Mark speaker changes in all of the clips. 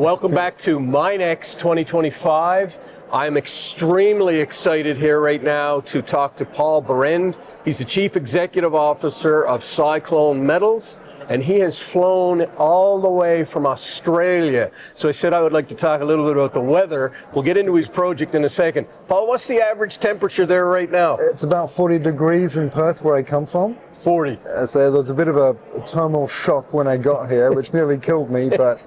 Speaker 1: Welcome back to MINEX 2025. I'm extremely excited here right now to talk to Paul Berend. He's the Chief Executive Officer of Cyclone Metals, and he has flown all the way from Australia. So I said I would like to talk a little bit about the weather. We'll get into his project in a second. Paul, what's the average temperature there right now?
Speaker 2: It's about 40 degrees in Perth, where I come from.
Speaker 1: 40.
Speaker 2: So there was a bit of a thermal shock when I got here, which nearly killed me, but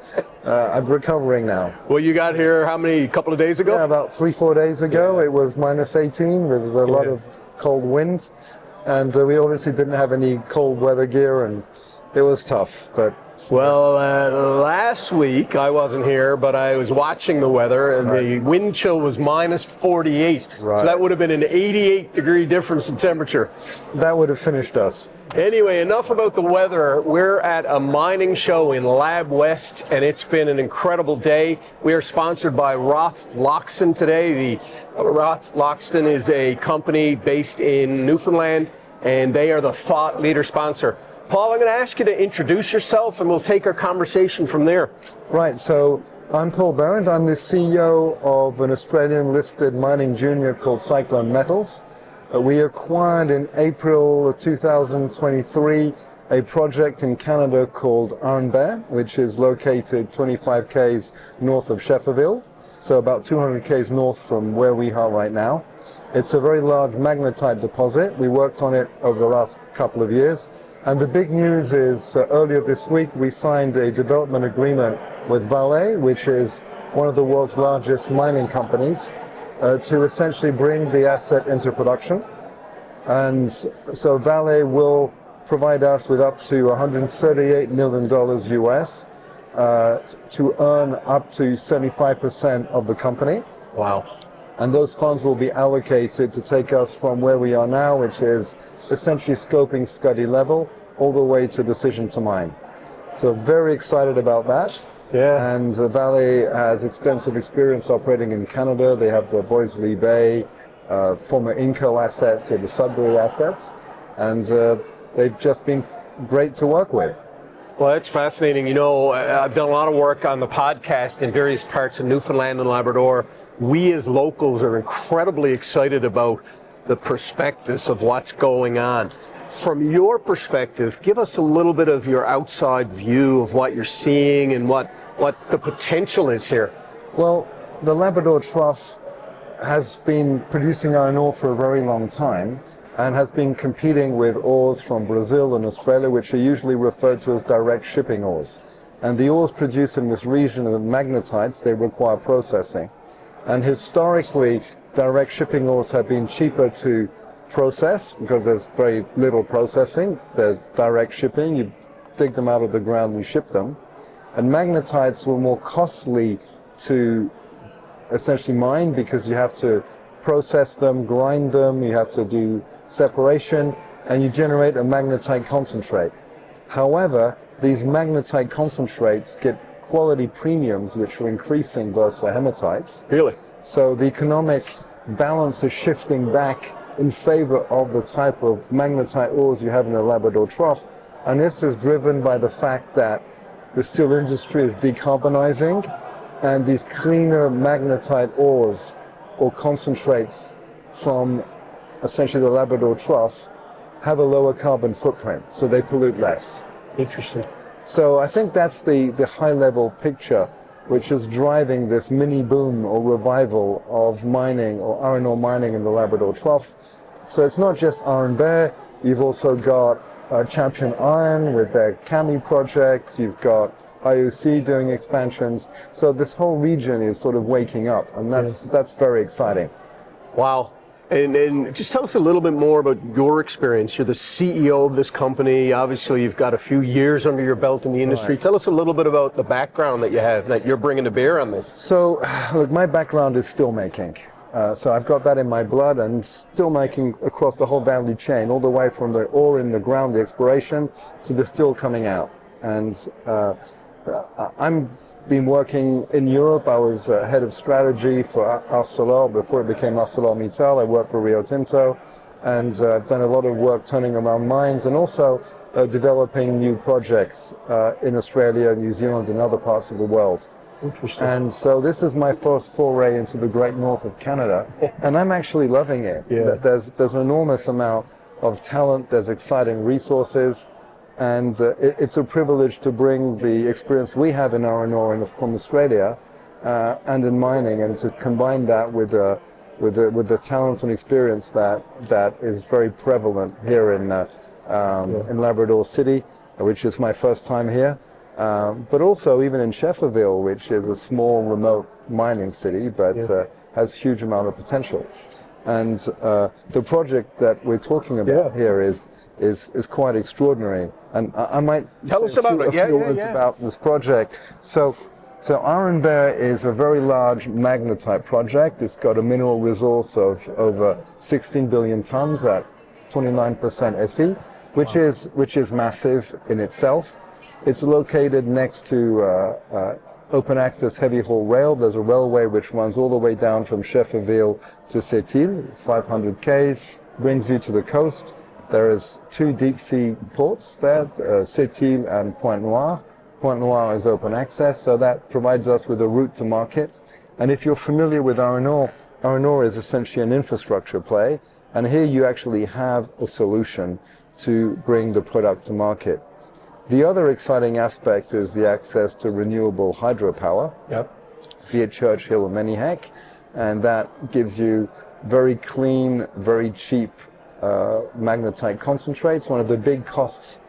Speaker 2: I'm recovering now.
Speaker 1: Well, you got here how many, couple of days ago?
Speaker 2: Yeah, about 3-4 days ago. It was minus 18 with a lot of cold winds, and we obviously didn't have any cold weather gear, and it was tough. But
Speaker 1: well, last week I wasn't here, but I was watching the weather, and the wind chill was minus 48.
Speaker 2: Right.
Speaker 1: So that would have been an 88-degree difference in temperature.
Speaker 2: That would have finished us.
Speaker 1: Anyway, enough about the weather. We're at a mining show in Lab West, and it's been an incredible day. We are sponsored by Roth Loxton today. Roth Loxton is a company based in Newfoundland, and they are the thought leader sponsor. Paul, I'm going to ask you to introduce yourself, and we'll take our conversation from there.
Speaker 2: Right, so I'm Paul Berend. I'm the CEO of an Australian-listed mining junior called Cyclone Metals. We acquired in April 2023 a project in Canada called Iron Bear, which is located 25 k's north of Shefferville, so about 200 k's north from where we are right now. It's a very large magnetite deposit. We worked on it over the last couple of years. And the big news is earlier this week we signed a development agreement with Vale, which is one of the world's largest mining companies, to essentially bring the asset into production. And so Vale will provide us with up to $138 million US to earn up to 75% of the company.
Speaker 1: Wow.
Speaker 2: And those funds will be allocated to take us from where we are now, which is essentially scoping study level, all the way to decision to mine. So very excited about that.
Speaker 1: Yeah.
Speaker 2: And Vale has extensive experience operating in Canada. They have the Voisey Bay, former Inco assets, or the Sudbury assets, and they've just been great to work with.
Speaker 1: Well, that's fascinating. You know, I've done a lot of work on the podcast in various parts of Newfoundland and Labrador. We as locals are incredibly excited about the prospectus of what's going on. From your perspective, give us a little bit of your outside view of what you're seeing and what the potential is here.
Speaker 2: Well, the Labrador Trough has been producing iron ore for a very long time and has been competing with ores from Brazil and Australia, which are usually referred to as direct shipping ores. And the ores produced in this region of magnetites, they require processing. And historically, direct shipping ores have been cheaper to process because there's very little processing. There's direct shipping, you dig them out of the ground and ship them. And magnetites were more costly to essentially mine because you have to process them, grind them, you have to do separation, and you generate a magnetite concentrate. However, these magnetite concentrates get quality premiums which are increasing versus hematites.
Speaker 1: Really?
Speaker 2: So the economic balance is shifting back in favor of the type of magnetite ores you have in the Labrador Trough. And this is driven by the fact that the steel industry is decarbonizing, and these cleaner magnetite ores or concentrates from essentially the Labrador Trough have a lower carbon footprint, so they pollute less.
Speaker 1: Interesting.
Speaker 2: So I think that's the high-level picture which is driving this mini boom or revival of mining or iron ore mining in the Labrador Trough. So it's not just Iron Bear, you've also got Champion Iron with their Kami project, you've got IOC doing expansions. So this whole region is sort of waking up, and that's very exciting.
Speaker 1: Wow. And just tell us a little bit more about your experience. You're the CEO of this company. Obviously, you've got a few years under your belt in the industry. Right. Tell us a little bit about the background that you have, that you're bringing to bear on this.
Speaker 2: So, look, my background is steel making. So I've got that in my blood, and steel making across the whole value chain, all the way from the ore in the ground, the exploration, to the steel coming out. And I'm been working in Europe. I was head of strategy for Arcelor before it became ArcelorMittal. I worked for Rio Tinto, and I've done a lot of work turning around mines and also developing new projects in Australia, New Zealand, and other parts of the world.
Speaker 1: Interesting.
Speaker 2: And so this is my first foray into the great north of Canada, and I'm actually loving it.
Speaker 1: Yeah.
Speaker 2: There's an enormous amount of talent, there's exciting resources, and it's a privilege to bring the experience we have in iron ore from Australia and in mining, and to combine that with the talents and experience that is very prevalent here in Labrador City, which is my first time here. But also even in Shefferville, which is a small, remote mining city, but has huge amount of potential. And the project that we're talking about here is quite extraordinary. And I might
Speaker 1: tell us about it.
Speaker 2: A few words about this project. So Iron Bear is a very large magnetite project. It's got a mineral resource of over 16 billion tons at 29% Fe, which is massive in itself. It's located next to open access heavy haul rail. There's a railway which runs all the way down from Shefferville to Sept-Îles, 500 k's, brings you to the coast. There is 2 deep sea ports there, Sept-Îles and Pointe-Noire. Pointe-Noire is open access, so that provides us with a route to market. And if you're familiar with iron ore is essentially an infrastructure play, and here you actually have a solution to bring the product to market. The other exciting aspect is the access to renewable hydropower, be it Churchill or Manyhek, and that gives you very clean, very cheap magnetite concentrates. One of the big costs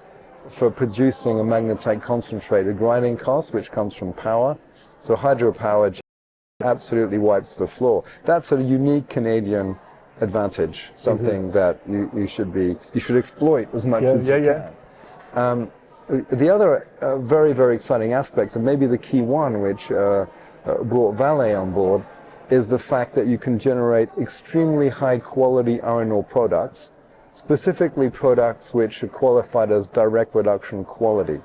Speaker 2: for producing a magnetite concentrate, a grinding cost, which comes from power. So hydropower absolutely wipes the floor. That's a unique Canadian advantage, something that you should exploit as much as you can. The other very, very exciting aspect, and maybe the key one which brought Vale on board, is the fact that you can generate extremely high quality iron ore products, specifically products which are qualified as direct reduction quality.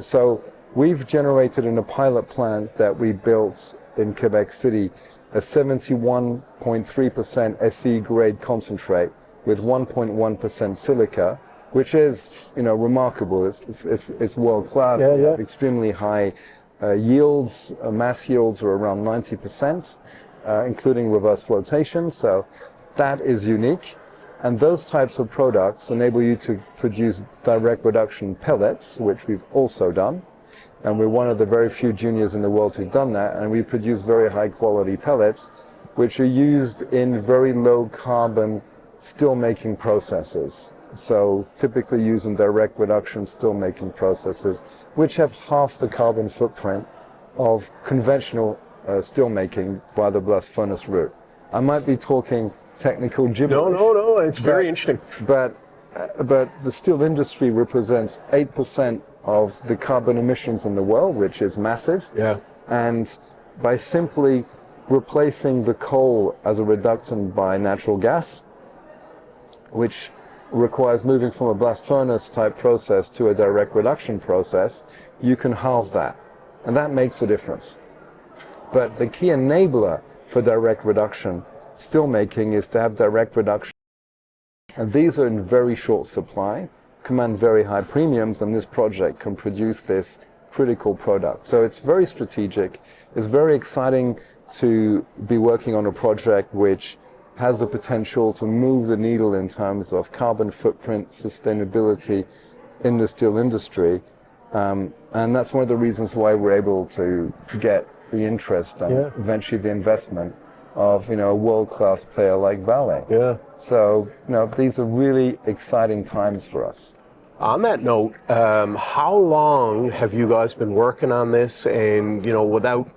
Speaker 2: So we've generated in a pilot plant that we built in Quebec City a 71.3% Fe grade concentrate with 1.1% silica, which is, remarkable. It's world class. Extremely high yields. Mass yields are around 90%, including reverse flotation. So that is unique. And those types of products enable you to produce direct reduction pellets, which we've also done. And we're one of the very few juniors in the world who've done that. And we produce very high quality pellets, which are used in very low carbon steel making processes. So typically used in direct reduction steel making processes, which have half the carbon footprint of conventional steel making by the blast furnace route. I might be talking technical gibberish.
Speaker 1: No, it's very interesting.
Speaker 2: But the steel industry represents 8% of the carbon emissions in the world, which is massive. And by simply replacing the coal as a reductant by natural gas, which requires moving from a blast furnace type process to a direct reduction process, you can halve that. And that makes a difference. But the key enabler for direct reduction steel making is to have direct reduction. And these are in very short supply, command very high premiums, and this project can produce this critical product. So it's very strategic. It's very exciting to be working on a project which has the potential to move the needle in terms of carbon footprint, sustainability in the steel industry. And that's one of the reasons why we're able to get the interest and eventually the investment of a world-class player like Vale. So these are really exciting times for us.
Speaker 1: On that note, how long have you guys been working on this? And without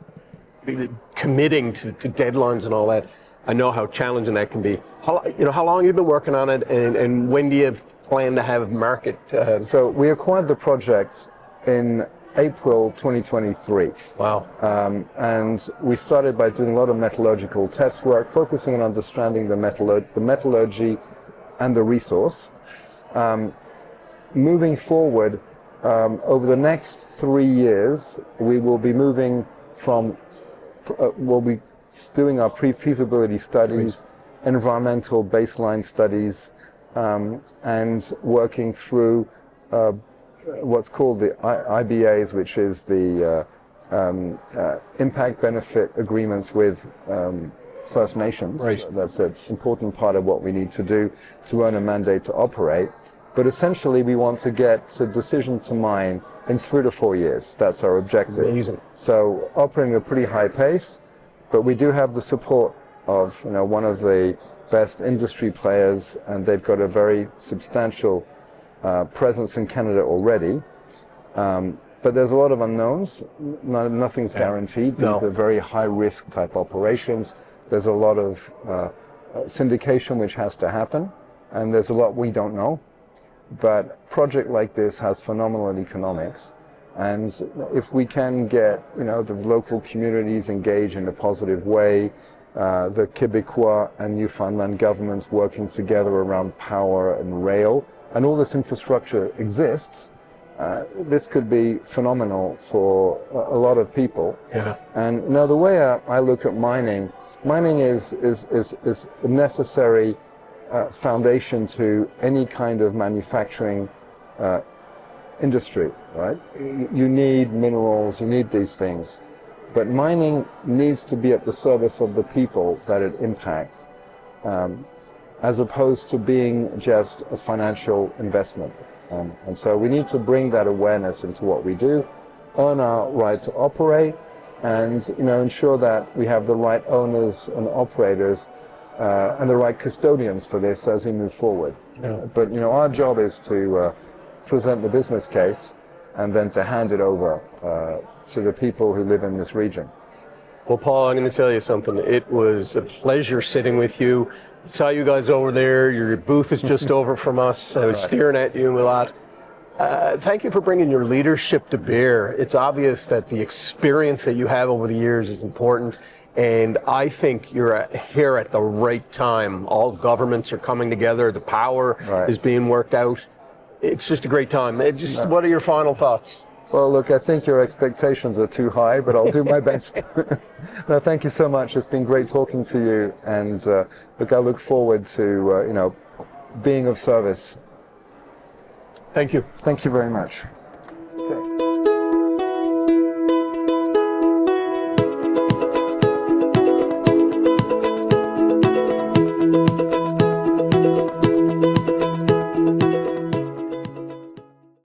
Speaker 1: committing to deadlines and all that, I know how challenging that can be. How long have you been working on it, and when do you plan to have market?
Speaker 2: So we acquired the project in April 2023.
Speaker 1: Wow.
Speaker 2: And we started by doing a lot of metallurgical test work, focusing on understanding the metallurgy and the resource. Moving forward, over the next 3 years, we will be moving from, we'll be doing our pre-feasibility studies, environmental baseline studies, and working through what's called the IBAs, which is the impact benefit agreements with First Nations.
Speaker 1: Right.
Speaker 2: That's an important part of what we need to do to earn a mandate to operate. But essentially, we want to get a decision to mine in 3 to 4 years. That's our objective.
Speaker 1: Amazing.
Speaker 2: So operating at a pretty high pace, but we do have the support of one of the best industry players, and they've got a very substantial presence in Canada already. But there's a lot of unknowns. Nothing's guaranteed. These are very high-risk type operations. There's a lot of syndication which has to happen, and there's a lot we don't know. But a project like this has phenomenal economics, and if we can get the local communities engaged in a positive way, the Quebecois and Newfoundland governments working together around power and rail, and all this infrastructure exists, this could be phenomenal for a lot of people.
Speaker 1: Yeah.
Speaker 2: And the way I look at mining is a necessary foundation to any kind of manufacturing industry, right? You need minerals, you need these things. But mining needs to be at the service of the people that it impacts, as opposed to being just a financial investment. And so we need to bring that awareness into what we do, earn our right to operate, and ensure that we have the right owners and operators and the right custodians for this as we move forward.
Speaker 1: Yeah.
Speaker 2: But our job is to present the business case and then to hand it over to the people who live in this region.
Speaker 1: Well, Paul, I'm going to tell you something. It was a pleasure sitting with you. I saw you guys over there. Your booth is just over from us. I was staring at you a lot. Thank you for bringing your leadership to bear. It's obvious that the experience that you have over the years is important, and I think you're here at the right time. All governments are coming together. The power is being worked out. It's just a great time. What are your final thoughts?
Speaker 2: Well, look, I think your expectations are too high, but I'll do my best. No, thank you so much. It's been great talking to you, and look, I look forward to being of service.
Speaker 1: Thank you.
Speaker 2: Thank you very much.